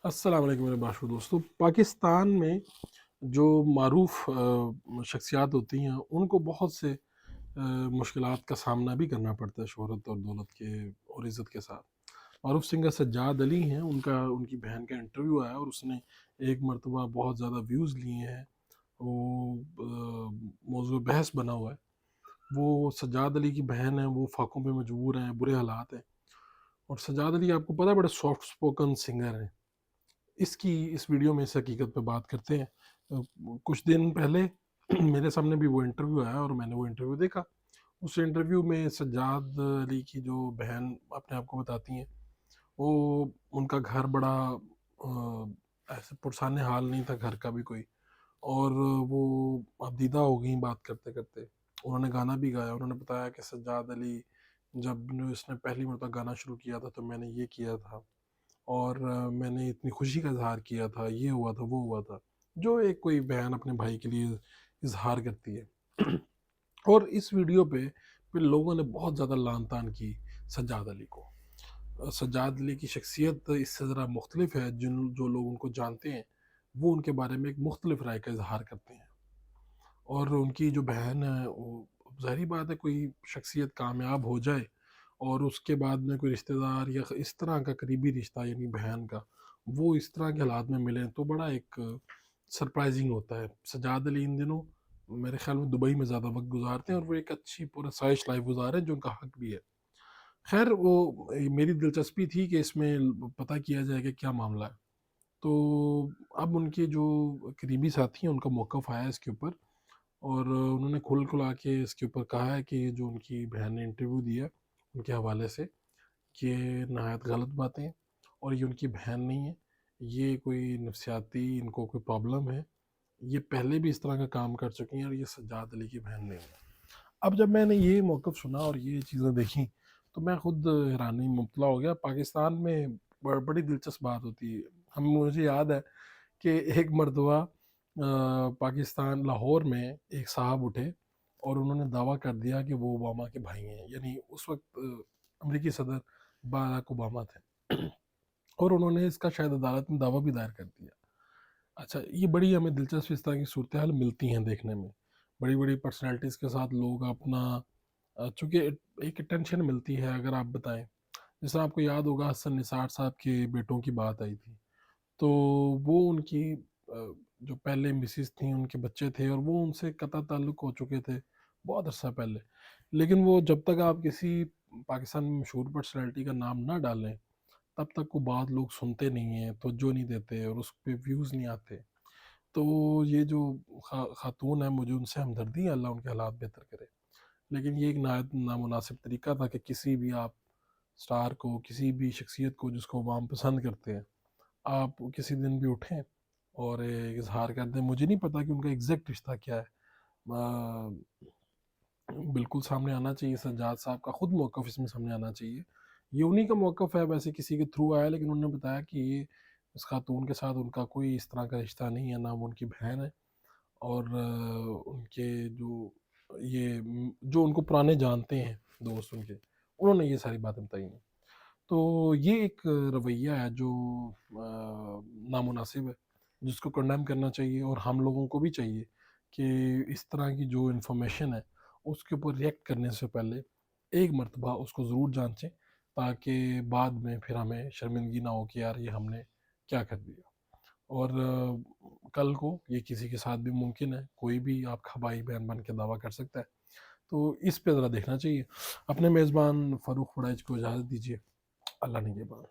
السلام علیکم میرے باشو دوستو. پاکستان میں جو معروف شخصیات ہوتی ہیں ان کو بہت سے مشکلات کا سامنا بھی کرنا پڑتا ہے شہرت اور دولت کے اور عزت کے ساتھ. معروف سنگر سجاد علی ہیں، ان کی بہن کا انٹرویو آیا اور اس نے ایک مرتبہ بہت زیادہ ویوز لیے ہیں. وہ موضوع بحث بنا ہوا ہے. وہ سجاد علی کی بہن ہے، وہ فاقوں پہ مجبور ہیں، برے حالات ہیں. اور سجاد علی آپ کو پتہ ہے بڑے سافٹ سپوکن سنگر ہیں. اس ویڈیو میں اس حقیقت پہ بات کرتے ہیں. کچھ دن پہلے میرے سامنے بھی وہ انٹرویو آیا اور میں نے وہ انٹرویو دیکھا. اس انٹرویو میں سجاد علی کی جو بہن اپنے آپ کو بتاتی ہیں، وہ ان کا گھر بڑا ایسے پرسان حال نہیں تھا، گھر کا بھی کوئی. اور وہ اب دیدہ ہو گئیں بات کرتے کرتے. انہوں نے گانا بھی گایا. انہوں نے بتایا کہ سجاد علی جب اس نے پہلی مرتبہ گانا شروع کیا تھا تو میں نے یہ کیا تھا، اور میں نے اتنی خوشی کا اظہار کیا تھا، یہ ہوا تھا وہ ہوا تھا، جو ایک کوئی بہن اپنے بھائی کے لیے اظہار کرتی ہے. اور اس ویڈیو پہ پھر لوگوں نے بہت زیادہ لان تان کی سجاد علی کو. سجاد علی کی شخصیت اس سے ذرا مختلف ہے. جو لوگ ان کو جانتے ہیں وہ ان کے بارے میں ایک مختلف رائے کا اظہار کرتے ہیں. اور ان کی جو بہن ہے، وہ ظاہری بات ہے، کوئی شخصیت کامیاب ہو جائے اور اس کے بعد میں کوئی رشتہ دار یا اس طرح کا قریبی رشتہ یعنی بہن کا وہ اس طرح کے حالات میں ملیں تو بڑا ایک سرپرائزنگ ہوتا ہے. سجاد علی ان دنوں میرے خیال میں دبئی میں زیادہ وقت گزارتے ہیں اور وہ ایک اچھی پراسائش لائف گزار ہیں جو ان کا حق بھی ہے. خیر، وہ میری دلچسپی تھی کہ اس میں پتہ کیا جائے کہ کیا معاملہ ہے. تو اب ان کے جو قریبی ساتھی ہیں ان کا موقف آیا اس کے اوپر، اور انہوں نے کھل کھلا کے اس کے اوپر کہا ہے کہ جو ان کی بہن نے انٹرویو دیا ان کے حوالے سے، یہ نہایت غلط باتیں ہیں اور یہ ان کی بہن نہیں ہے. یہ کوئی نفسیاتی ان کو کوئی پرابلم ہے. یہ پہلے بھی اس طرح کا کام کر چکی ہیں اور یہ سجاد علی کی بہن نہیں ہے. اب جب میں نے یہ موقف سنا اور یہ چیزیں دیکھیں تو میں خود حیرانی مبتلا ہو گیا. پاکستان میں بڑی دلچسپ بات ہوتی ہے. مجھے یاد ہے کہ ایک مرتبہ پاکستان لاہور میں ایک صاحب اٹھے اور انہوں نے دعویٰ کر دیا کہ وہ اوباما کے بھائی ہیں. یعنی اس وقت امریکی صدر باراک اوباما تھے اور انہوں نے اس کا شاید عدالت میں دعویٰ بھی دائر کر دیا. اچھا، یہ بڑی ہمیں دلچسپ اس طرح کی صورتحال ملتی ہیں دیکھنے میں. بڑی بڑی پرسنالٹیز کے ساتھ لوگ اپنا چونکہ ایک ٹینشن ملتی ہے. اگر آپ بتائیں، جس طرح آپ کو یاد ہوگا حسن نثار صاحب کے بیٹوں کی بات آئی تھی، تو وہ ان کی جو پہلے مسز تھیں ان کے بچے تھے اور وہ ان سے قطع تعلق ہو چکے تھے بہت عرصہ پہلے. لیکن وہ جب تک آپ کسی پاکستان میں مشہور پرسنالٹی کا نام نہ ڈالیں تب تک وہ بات لوگ سنتے نہیں ہیں، توجہ نہیں دیتے اور اس پہ ویوز نہیں آتے. تو یہ جو خاتون ہے، مجھے ان سے ہمدردی ہے، اللہ ان کے حالات بہتر کرے. لیکن یہ ایک نہایت نامناسب طریقہ تھا کہ کسی بھی آپ سٹار کو، کسی بھی شخصیت کو جس کو عوام پسند کرتے ہیں، آپ کسی دن بھی اٹھیں اور اظہار کر دیں. مجھے نہیں پتا کہ ان کا ایگزیکٹ رشتہ کیا ہے. بالکل سامنے آنا چاہیے. سجاد صاحب کا خود موقف اس میں سامنے آنا چاہیے. یہ انہی کا موقف ہے، ویسے کسی کے تھرو آیا، لیکن انہوں نے بتایا کہ یہ اس خاتون کے ساتھ ان کا کوئی اس طرح کا رشتہ نہیں ہے، نہ وہ ان کی بہن ہے. اور ان کے جو ان کو پرانے جانتے ہیں دوست ان کے، انہوں نے یہ ساری باتیں بتائی ہیں. تو یہ ایک رویہ ہے جو نامناسب ہے، جس کو کنڈیم کرنا چاہیے. اور ہم لوگوں کو بھی چاہیے کہ اس طرح کی جو انفارمیشن ہے اس کے اوپر ریئیکٹ کرنے سے پہلے ایک مرتبہ اس کو ضرور جانچیں، تاکہ بعد میں پھر ہمیں شرمندگی نہ ہو کہ یار یہ ہم نے کیا کر دیا. اور کل کو یہ کسی کے ساتھ بھی ممکن ہے، کوئی بھی آپ کا بھائی بہن بن کے دعویٰ کر سکتا ہے. تو اس پہ ذرا دیکھنا چاہیے. اپنے میزبان فاروق فڑائج کو اجازت دیجیے. اللہ نگہبان.